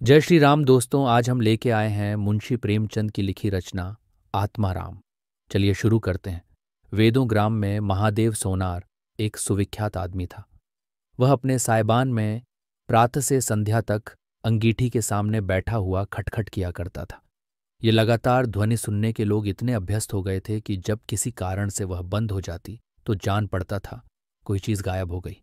जय श्री राम दोस्तों। आज हम लेके आए हैं मुंशी प्रेमचंद की लिखी रचना आत्माराम। चलिए शुरू करते हैं। वेदों ग्राम में महादेव सोनार एक सुविख्यात आदमी था। वह अपने सायबान में प्रातः से संध्या तक अंगीठी के सामने बैठा हुआ खटखट किया करता था। ये लगातार ध्वनि सुनने के लोग इतने अभ्यस्त हो गए थे कि जब किसी कारण से वह बंद हो जाती तो जान पड़ता था कोई चीज गायब हो गई।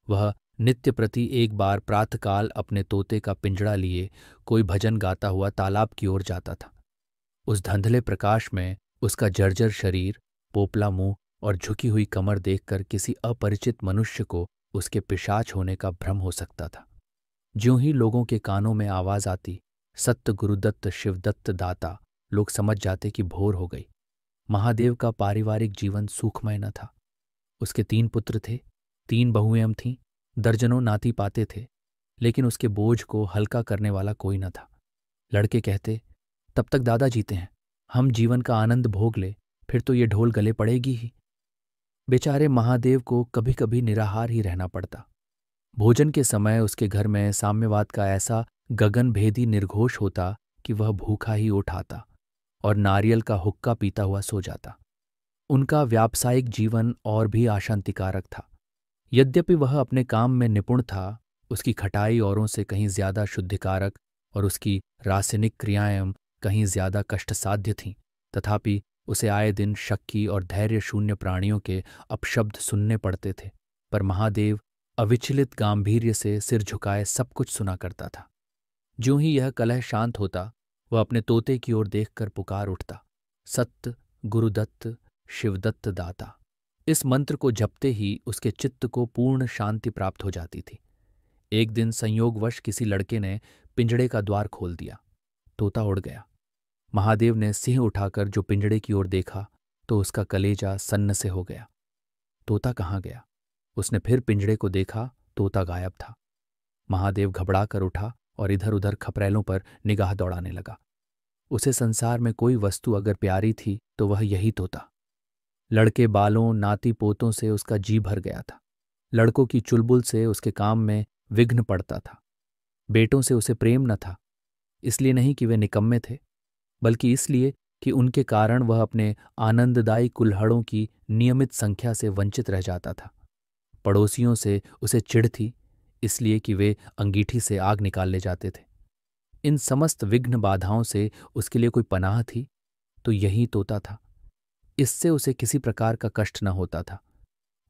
वह नित्य प्रति एक बार प्रातःकाल अपने तोते का पिंजड़ा लिए कोई भजन गाता हुआ तालाब की ओर जाता था। उस धंधले प्रकाश में उसका जर्जर शरीर, पोपला मुंह और झुकी हुई कमर देखकर किसी अपरिचित मनुष्य को उसके पिशाच होने का भ्रम हो सकता था। ज्यों ही लोगों के कानों में आवाज आती, सत्य गुरुदत्त शिवदत्त दाता, लोग समझ जाते कि भोर हो गई। महादेव का पारिवारिक जीवन सुखमय न था। उसके 3 पुत्र थे, 3 बहुएं थीं, दर्जनों नाती पाते थे, लेकिन उसके बोझ को हल्का करने वाला कोई न था। लड़के कहते, तब तक दादा जीते हैं, हम जीवन का आनंद भोग ले, फिर तो ये ढोल गले पड़ेगी ही। बेचारे महादेव को कभी कभी निराहार ही रहना पड़ता। भोजन के समय उसके घर में साम्यवाद का ऐसा गगनभेदी निर्घोष होता कि वह भूखा ही उठ आता और नारियल का हुक्का पीता हुआ सो जाता। उनका व्यावसायिक जीवन और भी आशांतिकारक था। यद्यपि वह अपने काम में निपुण था, उसकी खटाई औरों से कहीं ज्यादा शुद्धिकारक और उसकी रासायनिक क्रियाएं कहीं ज्यादा कष्टसाध्य थीं, तथापि उसे आए दिन शक्की और धैर्य शून्य प्राणियों के अपशब्द सुनने पड़ते थे। पर महादेव अविचलित गांभीर्य से सिर झुकाए सब कुछ सुना करता था। ज्यों ही यह कलह शांत होता, वह अपने तोते की ओर देखकर पुकार उठता, सत्य गुरुदत्त शिवदत्त दाता। इस मंत्र को जपते ही उसके चित्त को पूर्ण शांति प्राप्त हो जाती थी। एक दिन संयोगवश किसी लड़के ने पिंजड़े का द्वार खोल दिया। तोता उड़ गया। महादेव ने सिंह उठाकर जो पिंजड़े की ओर देखा तो उसका कलेजा सन्न से हो गया। तोता कहाँ गया? उसने फिर पिंजड़े को देखा, तोता गायब था। महादेव घबरा कर उठा और इधर उधर खपरेलों पर निगाह दौड़ाने लगा। उसे संसार में कोई वस्तु अगर प्यारी थी तो वह यही तोता। लड़के बालों नाती पोतों से उसका जी भर गया था। लड़कों की चुलबुल से उसके काम में विघ्न पड़ता था। बेटों से उसे प्रेम न था, इसलिए नहीं कि वे निकम्मे थे, बल्कि इसलिए कि उनके कारण वह अपने आनंददायी कुल्हड़ों की नियमित संख्या से वंचित रह जाता था। पड़ोसियों से उसे चिढ़ थी, इसलिए कि वे अंगीठी से आग निकाल ले जाते थे। इन समस्त विघ्न बाधाओं से उसके लिए कोई पनाह थी तो यही तोता था। इससे उसे किसी प्रकार का कष्ट न होता था।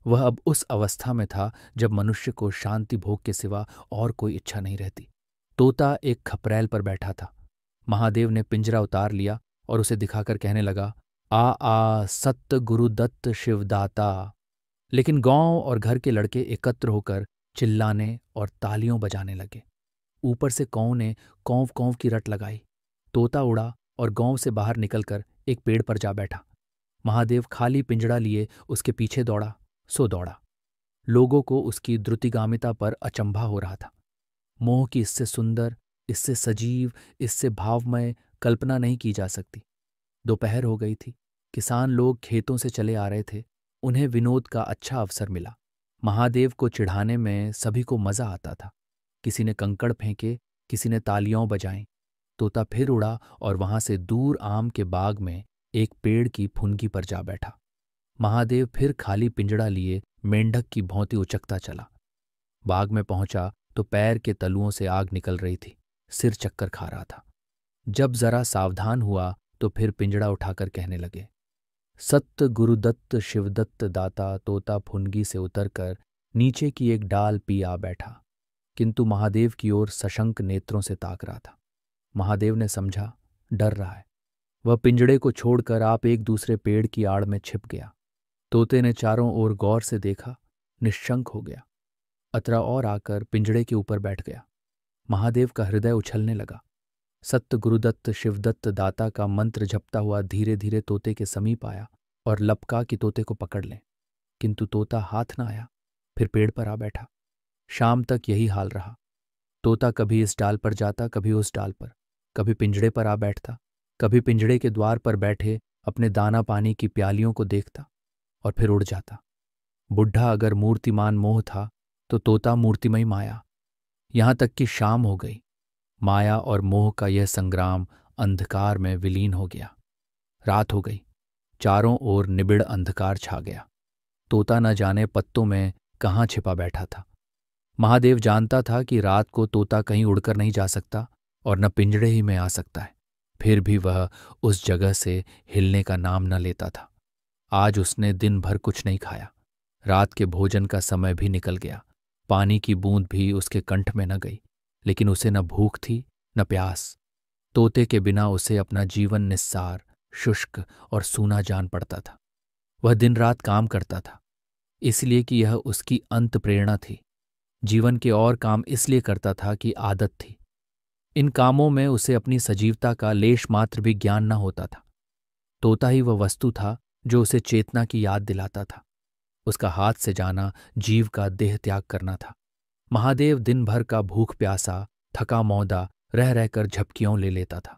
वह अब उस अवस्था में था जब मनुष्य को शांति भोग के सिवा और कोई इच्छा नहीं रहती। तोता एक खपरेल पर बैठा था। महादेव ने पिंजरा उतार लिया और उसे दिखाकर कहने लगा, आ आ सत्य गुरुदत्त शिवदाता। लेकिन गांव और घर के लड़के एकत्र होकर चिल्लाने और तालियों बजाने लगे। ऊपर से कौओं ने कौव कौव की रट लगाई। तोता उड़ा और गांव से बाहर निकलकर एक पेड़ पर जा बैठा। महादेव खाली पिंजड़ा लिए उसके पीछे दौड़ा सो दौड़ा। लोगों को उसकी द्रुतिगामिता पर अचंभा हो रहा था। मोह की इससे सुंदर, इससे सजीव, इससे भावमय कल्पना नहीं की जा सकती। दोपहर हो गई थी। किसान लोग खेतों से चले आ रहे थे। उन्हें विनोद का अच्छा अवसर मिला। महादेव को चिढ़ाने में सभी को मजा आता था। किसी ने कंकड़ फेंके, किसी ने तालियां बजाईं। तोता फिर उड़ा और वहां से दूर आम के बाग में एक पेड़ की फुनगी पर जा बैठा। महादेव फिर खाली पिंजड़ा लिए मेंढक की भौंती उचकता चला। बाग में पहुंचा तो पैर के तलुओं से आग निकल रही थी। सिर चक्कर खा रहा था। जब जरा सावधान हुआ तो फिर पिंजड़ा उठाकर कहने लगे, सत्य गुरुदत्त शिवदत्त दाता। तोता फुनगी से उतरकर नीचे की एक डाल पी आ बैठा, किंतु महादेव की ओर सशंक नेत्रों से ताक रहा था। महादेव ने समझा डर रहा है। वह पिंजड़े को छोड़कर आप एक दूसरे पेड़ की आड़ में छिप गया। तोते ने चारों ओर गौर से देखा, निश्शंक हो गया। अतरा और आकर पिंजड़े के ऊपर बैठ गया। महादेव का हृदय उछलने लगा। सत्य गुरुदत्त शिवदत्त दाता का मंत्र जपता हुआ धीरे धीरे तोते के समीप आया और लपका कि तोते को पकड़ लें, किंतु तोता हाथ न आया। फिर पेड़ पर आ बैठा। शाम तक यही हाल रहा। तोता कभी इस डाल पर जाता, कभी उस डाल पर, कभी पिंजड़े पर आ बैठता, कभी पिंजड़े के द्वार पर बैठे अपने दाना पानी की प्यालियों को देखता और फिर उड़ जाता। बुढ़ा अगर मूर्तिमान मोह था तो तोता मूर्तिमयी माया। यहां तक कि शाम हो गई। माया और मोह का यह संग्राम अंधकार में विलीन हो गया। रात हो गई। चारों ओर निबिड़ अंधकार छा गया। तोता न जाने पत्तों में कहाँ छिपा बैठा था। महादेव जानता था कि रात को तोता कहीं उड़कर नहीं जा सकता और न पिंजड़े ही में आ सकता है। फिर भी वह उस जगह से हिलने का नाम न लेता था। आज उसने दिन भर कुछ नहीं खाया। रात के भोजन का समय भी निकल गया। पानी की बूंद भी उसके कंठ में न गई, लेकिन उसे न भूख थी न प्यास। तोते के बिना उसे अपना जीवन निस्सार, शुष्क और सूना जान पड़ता था। वह दिन रात काम करता था, इसलिए कि यह उसकी अंत प्रेरणा थी। जीवन के और काम इसलिए करता था कि आदत थी। इन कामों में उसे अपनी सजीवता का लेश मात्र भी ज्ञान न होता था। तोता ही वह वस्तु था जो उसे चेतना की याद दिलाता था। उसका हाथ से जाना जीव का देह त्याग करना था। महादेव दिन भर का भूख प्यासा, थका मौदा रह रहकर झपकियों ले लेता था,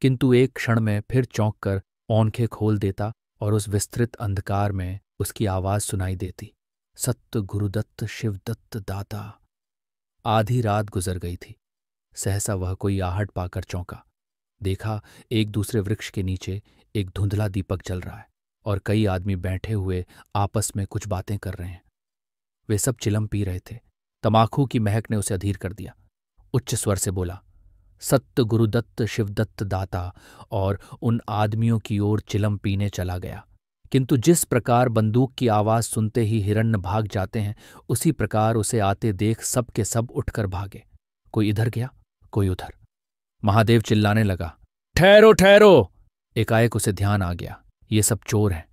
किंतु एक क्षण में फिर चौंक कर आंखें खोल देता और उस विस्तृत अंधकार में उसकी आवाज सुनाई देती, सत्य गुरुदत्त शिवदत्त दाता। आधी रात गुजर गई थी। सहसा वह कोई आहट पाकर चौंका। देखा, एक दूसरे वृक्ष के नीचे एक धुंधला दीपक जल रहा है और कई आदमी बैठे हुए आपस में कुछ बातें कर रहे हैं। वे सब चिलम पी रहे थे। तमाखू की महक ने उसे अधीर कर दिया। उच्च स्वर से बोला, सत्य गुरुदत्त शिवदत्त दाता, और उन आदमियों की ओर चिलम पीने चला गया। किंतु जिस प्रकार बंदूक की आवाज सुनते ही हिरण्य भाग जाते हैं, उसी प्रकार उसे आते देख सब के सब उठकर भागे। कोई इधर गया, कोई उधर। महादेव चिल्लाने लगा, ठहरो ठहरो। एकाएक उसे ध्यान आ गया, ये सब चोर हैं।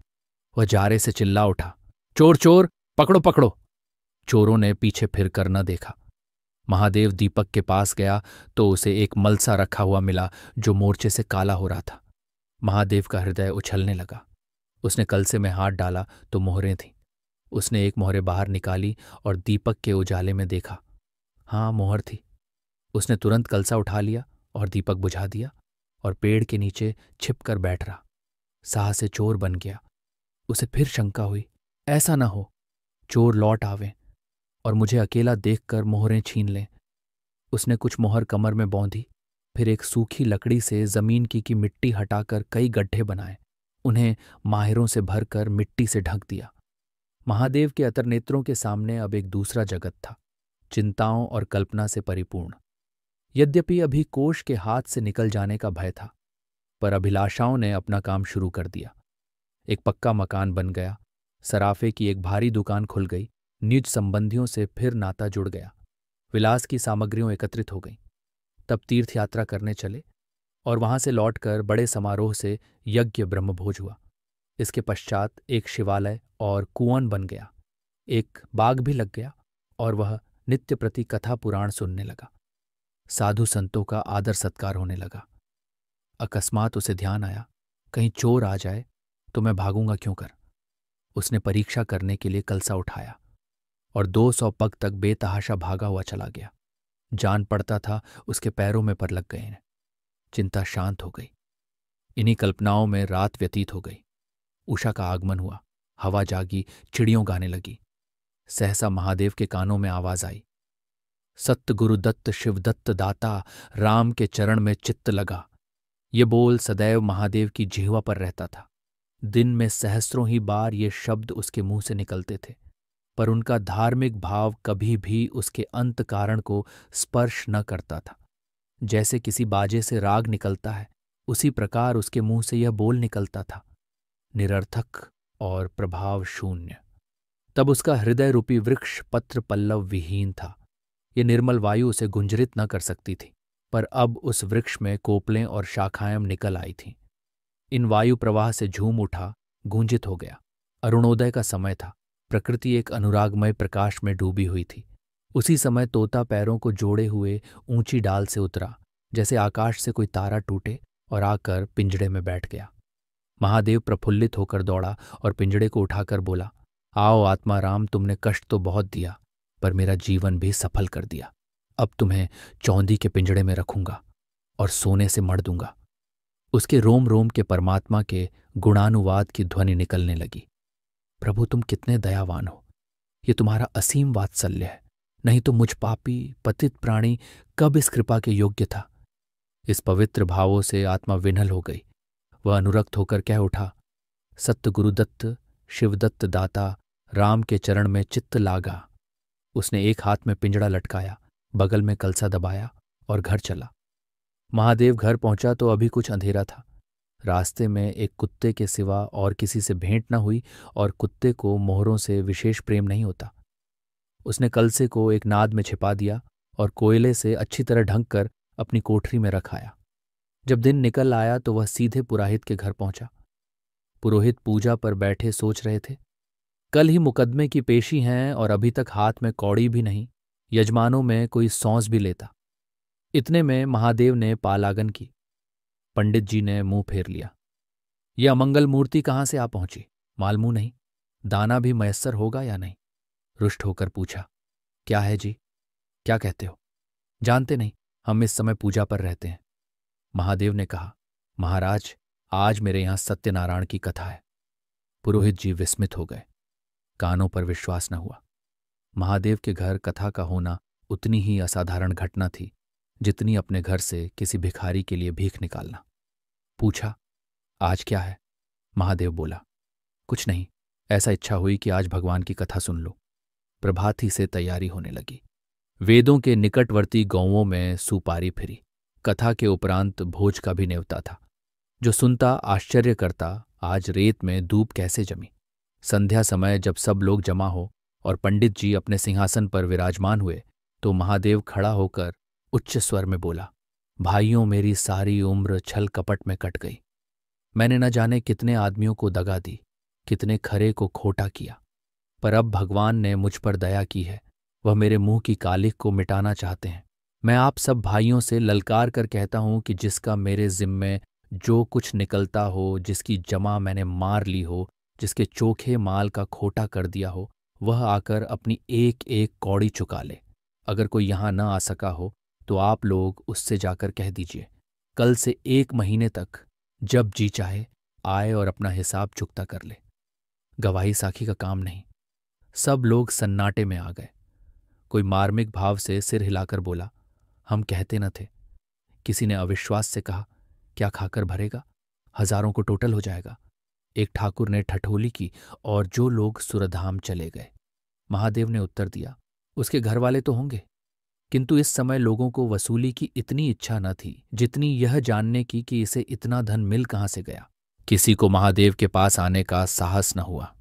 वह जारे से चिल्ला उठा, चोर चोर, पकड़ो पकड़ो। चोरों ने पीछे फिर कर न देखा। महादेव दीपक के पास गया तो उसे एक मलसा रखा हुआ मिला जो मोर्चे से काला हो रहा था। महादेव का हृदय उछलने लगा। उसने कलसे में हाथ डाला तो मोहरें थीं। उसने एक मोहरे बाहर निकाली और दीपक के उजाले में देखा। हाँ, मोहर थी। उसने तुरंत कलसा उठा लिया और दीपक बुझा दिया और पेड़ के नीचे छिपकर बैठ रहा। साह से चोर बन गया। उसे फिर शंका हुई, ऐसा न हो चोर लौट आवें और मुझे अकेला देखकर मोहरें छीन लें। उसने कुछ मोहर कमर में बौंधी, फिर एक सूखी लकड़ी से जमीन की मिट्टी हटाकर कई गड्ढे बनाए, उन्हें माहिरों से भरकर मिट्टी से ढक दिया। महादेव के अतरनेत्रों के सामने अब एक दूसरा जगत था, चिंताओं और कल्पना से परिपूर्ण। यद्यपि अभी कोष के हाथ से निकल जाने का भय था, पर अभिलाषाओं ने अपना काम शुरू कर दिया। एक पक्का मकान बन गया, सराफे की एक भारी दुकान खुल गई, निज संबंधियों से फिर नाता जुड़ गया, विलास की सामग्रियों एकत्रित हो गईं। तब तीर्थ यात्रा करने चले और वहां से लौटकर बड़े समारोह से यज्ञ ब्रह्मभोज हुआ। इसके पश्चात एक शिवालय और कुआं बन गया। एक बाग भी लग गया और वह नित्य प्रति कथा पुराण सुनने लगा। साधु संतों का आदर सत्कार होने लगा। अकस्मात उसे ध्यान आया, कहीं चोर आ जाए तो मैं भागूंगा क्यों कर। उसने परीक्षा करने के लिए कलसा उठाया और 200 पग तक बेतहाशा भागा हुआ चला गया। जान पड़ता था उसके पैरों में पर लग गए हैं। चिंता शांत हो गई। इन्हीं कल्पनाओं में रात व्यतीत हो गई। उषा का आगमन हुआ, हवा जागी, चिड़ियों गाने लगी। सहसा महादेव के कानों में आवाज आई, सत्य गुरुदत्त शिवदत्त दाता, राम के चरण में चित्त लगा। ये बोल सदैव महादेव की जिह्वा पर रहता था। दिन में सहस्रों ही बार ये शब्द उसके मुंह से निकलते थे, पर उनका धार्मिक भाव कभी भी उसके अंत कारण को स्पर्श न करता था। जैसे किसी बाजे से राग निकलता है, उसी प्रकार उसके मुंह से यह बोल निकलता था, निरर्थक और प्रभाव शून्य। तब उसका हृदय रूपी वृक्ष पत्र पल्लव विहीन था। ये निर्मल वायु उसे गुंजरित न कर सकती थी, पर अब उस वृक्ष में कोपलें और शाखाएं निकल आई थीं। इन वायु प्रवाह से झूम उठा, गूंजित हो गया। अरुणोदय का समय था। प्रकृति एक अनुरागमय प्रकाश में डूबी हुई थी। उसी समय तोता पैरों को जोड़े हुए ऊंची डाल से उतरा, जैसे आकाश से कोई तारा टूटे, और आकर पिंजड़े में बैठ गया। महादेव प्रफुल्लित होकर दौड़ा और पिंजड़े को उठाकर बोला, आओ आत्माराम, तुमने कष्ट तो बहुत दिया, पर मेरा जीवन भी सफल कर दिया। अब तुम्हें चौंधी के पिंजड़े में रखूंगा और सोने से मढ़ दूंगा। उसके रोम रोम के परमात्मा के गुणानुवाद की ध्वनि निकलने लगी। प्रभु, तुम कितने दयावान हो। ये तुम्हारा असीम वात्सल्य है। नहीं तो मुझ पापी पतित प्राणी कब इस कृपा के योग्य था। इस पवित्र भावों से आत्मा विह्वल हो गई। वह अनुरक्त होकर कह उठा, सत्य गुरुदत्त शिवदत्त दाता, राम के चरण में चित्त लागा। उसने एक हाथ में पिंजड़ा लटकाया, बगल में कलसा दबाया और घर चला। महादेव घर पहुंचा तो अभी कुछ अंधेरा था। रास्ते में एक कुत्ते के सिवा और किसी से भेंट न हुई और कुत्ते को मोहरों से विशेष प्रेम नहीं होता। उसने कलसे को एक नाद में छिपा दिया और कोयले से अच्छी तरह ढंक कर अपनी कोठरी में रखाया। जब दिन निकल आया तो वह सीधे पुरोहित के घर पहुंचा। पुरोहित पूजा पर बैठे सोच रहे थे। कल ही मुकदमे की पेशी हैं और अभी तक हाथ में कौड़ी भी नहीं। यजमानों में कोई सौंस भी लेता। इतने में महादेव ने पालागन की। पंडित जी ने मुंह फेर लिया। ये अमंगल मूर्ति कहाँ से आ पहुंची, मालूम नहीं। दाना भी मयस्सर होगा या नहीं। रुष्ट होकर पूछा, क्या है जी, क्या कहते हो? जानते नहीं, हम इस समय पूजा पर रहते हैं। महादेव ने कहा, महाराज, आज मेरे यहां सत्यनारायण की कथा है। पुरोहित जी विस्मित हो गए। कानों पर विश्वास न हुआ। महादेव के घर कथा का होना उतनी ही असाधारण घटना थी जितनी अपने घर से किसी भिखारी के लिए भीख निकालना। पूछा, आज क्या है? महादेव बोला, कुछ नहीं, ऐसा इच्छा हुई कि आज भगवान की कथा सुन लो। प्रभात ही से तैयारी होने लगी। वेदों के निकटवर्ती गांवों में सुपारी फिरी। कथा के उपरांत भोज का भी नेवता था। जो सुनता आश्चर्य करता, आज रेत में धूप कैसे जमी। संध्या समय जब सब लोग जमा हो और पंडित जी अपने सिंहासन पर विराजमान हुए तो महादेव खड़ा होकर उच्च स्वर में बोला, भाइयों, मेरी सारी उम्र छल कपट में कट गई। मैंने न जाने कितने आदमियों को दगा दी, कितने खरे को खोटा किया, पर अब भगवान ने मुझ पर दया की है। वह मेरे मुंह की कालिख को मिटाना चाहते हैं। मैं आप सब भाइयों से ललकार कर कहता हूं कि जिसका मेरे जिम्मे जो कुछ निकलता हो, जिसकी जमा मैंने मार ली हो, जिसके चोखे माल का खोटा कर दिया हो, वह आकर अपनी एक एक कौड़ी चुका ले। अगर कोई यहां न आ सका हो तो आप लोग उससे जाकर कह दीजिए, कल से 1 महीने तक जब जी चाहे आए और अपना हिसाब चुकता कर ले। गवाही साखी का काम नहीं। सब लोग सन्नाटे में आ गए। कोई मार्मिक भाव से सिर हिलाकर बोला, हम कहते न थे। किसी ने अविश्वास से कहा, क्या खाकर भरेगा, हजारों को टोटल हो जाएगा। एक ठाकुर ने ठठोली की और जो लोग सुरधाम चले गए। महादेव ने उत्तर दिया, उसके घर वाले तो होंगे, किंतु इस समय लोगों को वसूली की इतनी इच्छा न थी जितनी यह जानने की कि इसे इतना धन मिल कहाँ से गया। किसी को महादेव के पास आने का साहस न हुआ।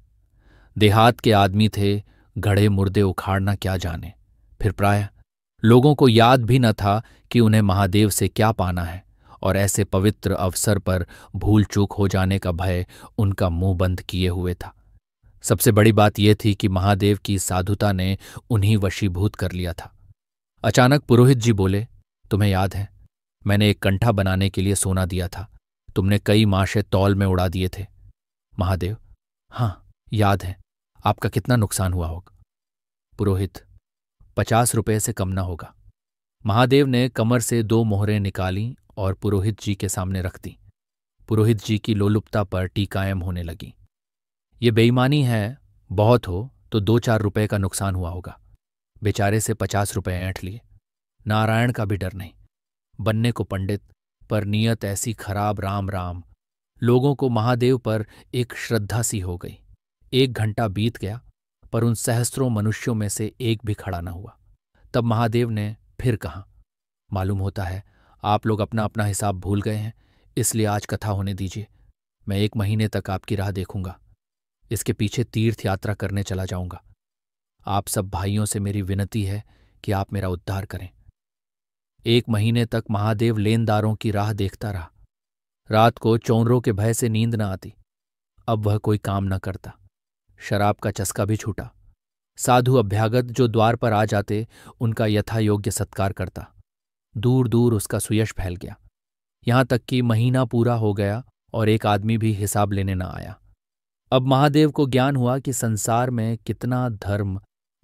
देहात के आदमी थे, गड़े मुर्दे उखाड़ना क्या जाने। फिर प्रायः लोगों को याद भी न था कि उन्हें महादेव से क्या पाना है, और ऐसे पवित्र अवसर पर भूल चूक हो जाने का भय उनका मुंह बंद किए हुए था। सबसे बड़ी बात यह थी कि महादेव की साधुता ने उन्हीं वशीभूत कर लिया था। अचानक पुरोहित जी बोले, तुम्हें याद है, मैंने एक कंठा बनाने के लिए सोना दिया था। तुमने कई माशे तौल में उड़ा दिए थे। महादेव, हाँ याद है। आपका कितना नुकसान हुआ होगा? पुरोहित, 50 रुपये से कम न होगा। महादेव ने कमर से 2 मोहरें निकालीं और पुरोहित जी के सामने रख दी। पुरोहित जी की लोलुपता पर टीकायम होने लगी। ये बेईमानी है, बहुत हो तो 2-4 रुपये का नुकसान हुआ होगा। बेचारे से 50 रुपये ऐंठ लिए। नारायण का भी डर नहीं। बनने को पंडित, पर नीयत ऐसी खराब, राम राम। लोगों को महादेव पर एक श्रद्धा सी हो गई। 1 घंटा बीत गया पर उन सहस्त्रों मनुष्यों में से एक भी खड़ा न हुआ। तब महादेव ने फिर कहा, मालूम होता है आप लोग अपना अपना हिसाब भूल गए हैं, इसलिए आज कथा होने दीजिए। मैं 1 महीने तक आपकी राह देखूंगा। इसके पीछे तीर्थ यात्रा करने चला जाऊंगा। आप सब भाइयों से मेरी विनती है कि आप मेरा उद्धार करें। 1 महीने तक महादेव लेनदारों की राह देखता रहा। रात को चोरों के भय से नींद न आती। अब वह कोई काम न करता। शराब का चस्का भी छूटा। साधु अभ्यागत जो द्वार पर आ जाते उनका यथा योग्य सत्कार करता। दूर दूर उसका सुयश फैल गया। यहां तक कि महीना पूरा हो गया और एक आदमी भी हिसाब लेने न आया। अब महादेव को ज्ञान हुआ कि संसार में कितना धर्म,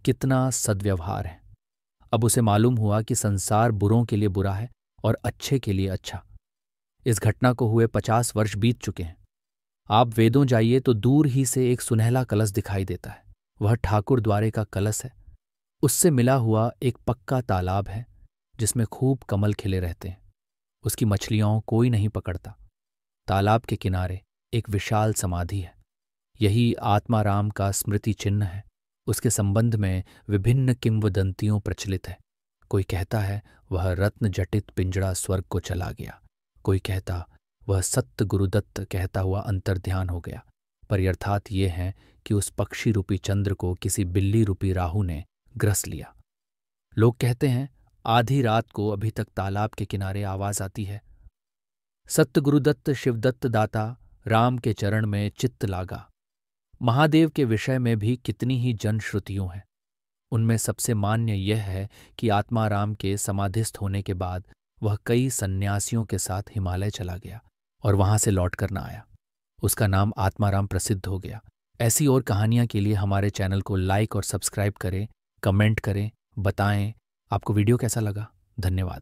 कितना सद्व्यवहार है। अब उसे मालूम हुआ कि संसार बुरों के लिए बुरा है और अच्छे के लिए अच्छा। इस घटना को हुए 50 वर्ष बीत चुके हैं। आप वेदों जाइए तो दूर ही से एक सुनहला कलश दिखाई देता है। वह ठाकुर द्वारे का कलश है। उससे मिला हुआ एक पक्का तालाब है जिसमें खूब कमल खिले रहते हैं। उसकी मछलियों कोई नहीं पकड़ता। तालाब के किनारे एक विशाल समाधि है। यही आत्माराम का स्मृति चिन्ह है। उसके संबंध में विभिन्न किंवदंतियों प्रचलित है। कोई कहता है वह रत्न जटित पिंजड़ा स्वर्ग को चला गया, कोई कहता वह सत्य गुरुदत्त कहता हुआ अंतर्ध्यान हो गया। पर यथार्थ ये है कि उस पक्षी रूपी चंद्र को किसी बिल्ली रूपी राहु ने ग्रस लिया। लोग कहते हैं आधी रात को अभी तक तालाब के किनारे आवाज आती है, सत्य गुरुदत्त शिवदत्त दाता राम के चरण में चित्त लागा। महादेव के विषय में भी कितनी ही जनश्रुतियों हैं। उनमें सबसे मान्य यह है कि आत्माराम के समाधिस्थ होने के बाद वह कई सन्यासियों के साथ हिमालय चला गया और वहां से लौटकर न आया। उसका नाम आत्माराम प्रसिद्ध हो गया। ऐसी और कहानियां के लिए हमारे चैनल को लाइक और सब्सक्राइब करें, कमेंट करें, बताएं आपको वीडियो कैसा लगा। धन्यवाद।